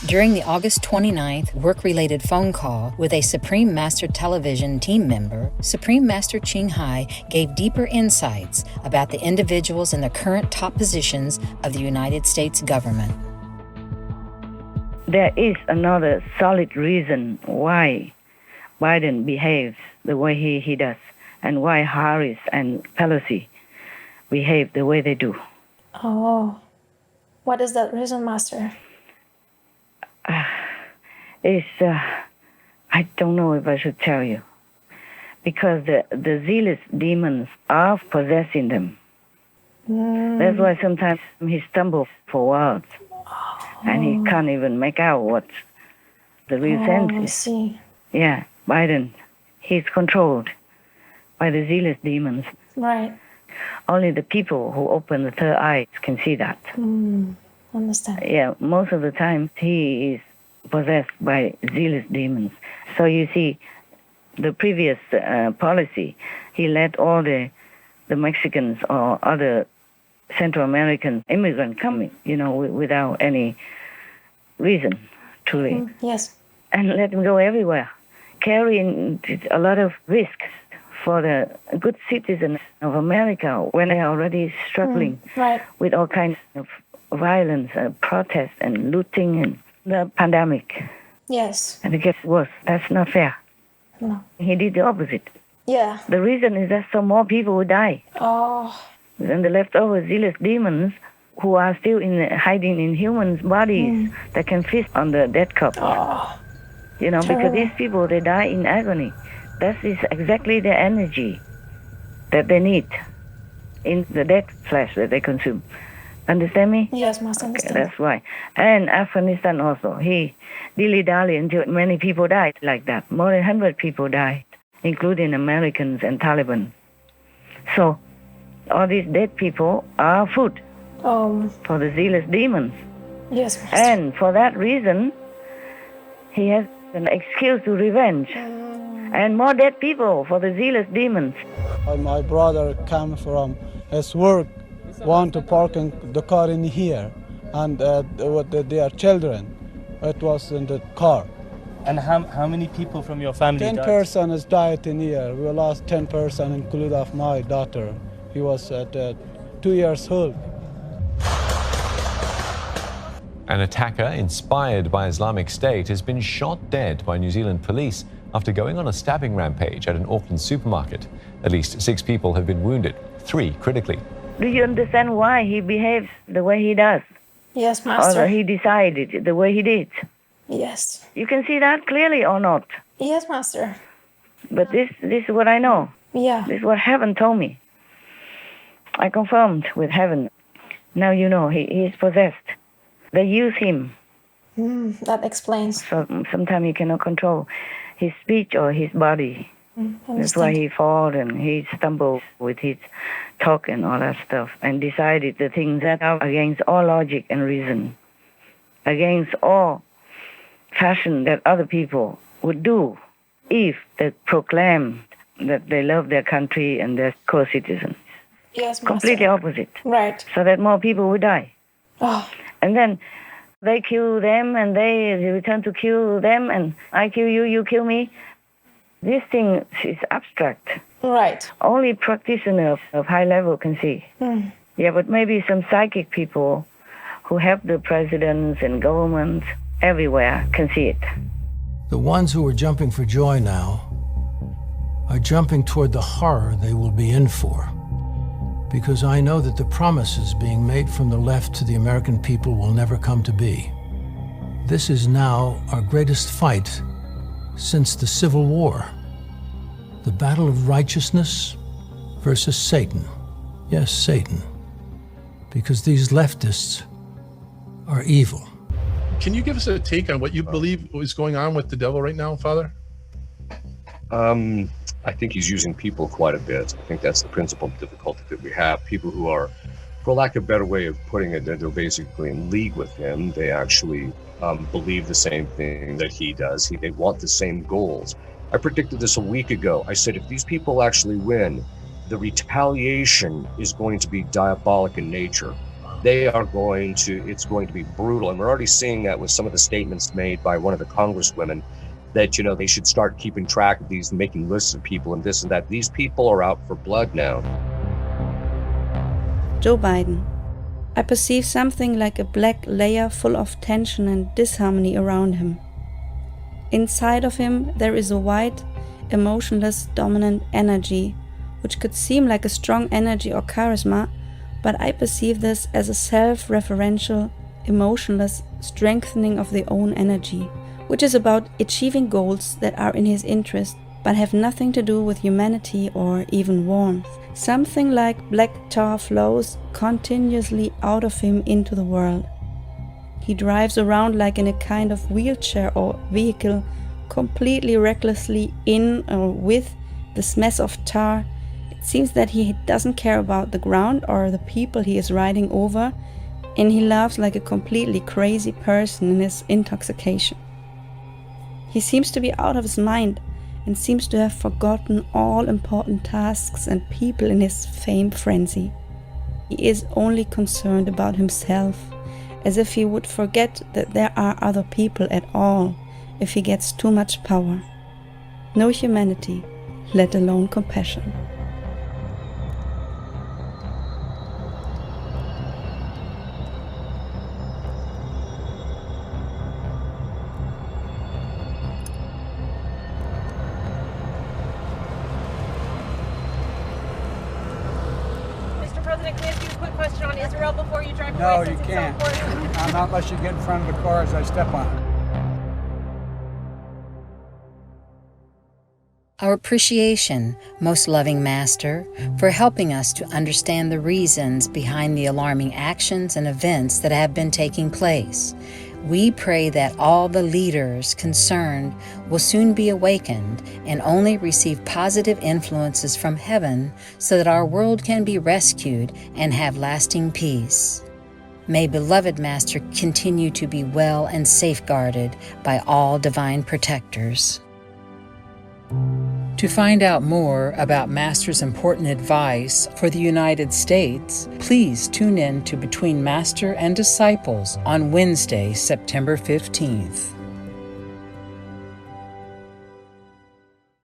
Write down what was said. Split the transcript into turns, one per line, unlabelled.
During the August 29th work-related phone call with a Supreme Master Television team member, Supreme Master清海gave deeper insights about the individuals in the current top positions of the United States government.
There is another solid reason why Biden behaves the way he does, and why Harris and Pelosi behave the way they do.
Oh, what is that reason, Master?
I don't know if I should tell you, because the zealous demons are possessing them. That's why sometimes he stumbles for words, and he can't even make out what the real sense is.
I see.
Yeah, Biden, he's controlled by the zealous demons.
Right.
Only the people who open the third eye can see that.
Understand.
Yeah, most of the time he is possessed by zealous demons. So you see, the previous policy, he let all the Mexicans or other Central American immigrants come in, without any reason, truly.
Yes.
And let them go everywhere, carrying a lot of risks for the good citizens of America when they are already struggling with all kinds of violence, protests, and looting, and the pandemic.
Yes.
And it gets worse. That's not fair.
No.
He did the opposite.
Yeah.
The reason is that so more people will die.
Oh.
Then the leftover zealous demons who are still hiding in humans' bodies that can feast on the dead corpse.
Oh.
Because these people, they die in agony. That is exactly the energy that they need in the dead flesh that they consume. Understand me?
Yes, must understand.
Okay, that's why. And Afghanistan also, he dilly-dally until many people died like that. More than 100 people died, including Americans and Taliban. So all these dead people are food for the zealous demons.
Yes, Master.
And for that reason, he has an excuse to revenge. And more dead people for the zealous demons.
My brother came from his work, want to park the car in here, and their children, it was in the car.
And how many people from your family
10
died?
persons died in here. We lost 10 persons, including of my daughter. He was at 2 years old.
An attacker inspired by Islamic State has been shot dead by New Zealand police after going on a stabbing rampage at an Auckland supermarket. At least 6 people have been wounded, 3 critically.
Do you understand why he behaves the way he does?
Yes, Master.
Or he decided the way he did?
Yes.
You can see that clearly or not?
Yes, Master.
But this is what I know.
Yeah.
This is what heaven told me. I confirmed with heaven. Now you know he is possessed. They use him.
That explains.
So sometimes he cannot control his speech or his body. That's why he fought and he stumbled with his talk and all that stuff, and decided the things that are against all logic and reason, against all fashion that other people would do if they proclaim that they love their country and their co-citizens.
Yes, Master.
Completely opposite.
Right.
So that more people would die.
Oh.
And then they kill them, and they return to kill them, and I kill you, you kill me. This thing is abstract.
Right.
Only practitioners of high level can see. Yeah, but maybe some psychic people who help the presidents and governments everywhere can see it.
The ones who are jumping for joy now are jumping toward the horror they will be in for. Because I know that the promises being made from the left to the American people will never come to be. This is now our greatest fight since the Civil War. The battle of righteousness versus Satan. Yes, Satan. Because these leftists are evil.
Can you give us a take on what you believe is going on with the devil right now, Father?
I think he's using people quite a bit. I think that's the principal difficulty that we have. People who are, for lack of a better way of putting it, they're basically in league with him. They actually believe the same thing that he does. They want the same goals. I predicted this a week ago. I said, if these people actually win, the retaliation is going to be diabolic in nature. it's going to be brutal. And we're already seeing that with some of the statements made by one of the congresswomen that, they should start keeping track of these, making lists of people and this and that. These people are out for blood now.
Joe Biden. I perceive something like a black layer full of tension and disharmony around him. Inside of him, there is a white, emotionless, dominant energy, which could seem like a strong energy or charisma, but I perceive this as a self-referential, emotionless strengthening of the own energy, which is about achieving goals that are in his interest, but have nothing to do with humanity or even warmth. Something like black tar flows continuously out of him into the world. He drives around like in a kind of wheelchair or vehicle, completely recklessly in or with this mess of tar. It seems that he doesn't care about the ground or the people he is riding over, and he laughs like a completely crazy person in his intoxication. He seems to be out of his mind and seems to have forgotten all important tasks and people in his fame frenzy. He is only concerned about himself, as if he would forget that there are other people at all if he gets too much power. No humanity, let alone compassion.
President, can I ask you a quick question on Israel before you drive away?
No, you can't. Not unless you get in front of the car as I step on it.
Our appreciation, most loving Master, for helping us to understand the reasons behind the alarming actions and events that have been taking place. We pray that all the leaders concerned will soon be awakened and only receive positive influences from heaven so that our world can be rescued and have lasting peace. May beloved Master continue to be well and safeguarded by all divine protectors. To find out more about Master's important advice for the United States, please tune in to Between Master and Disciples on Wednesday, September 15th.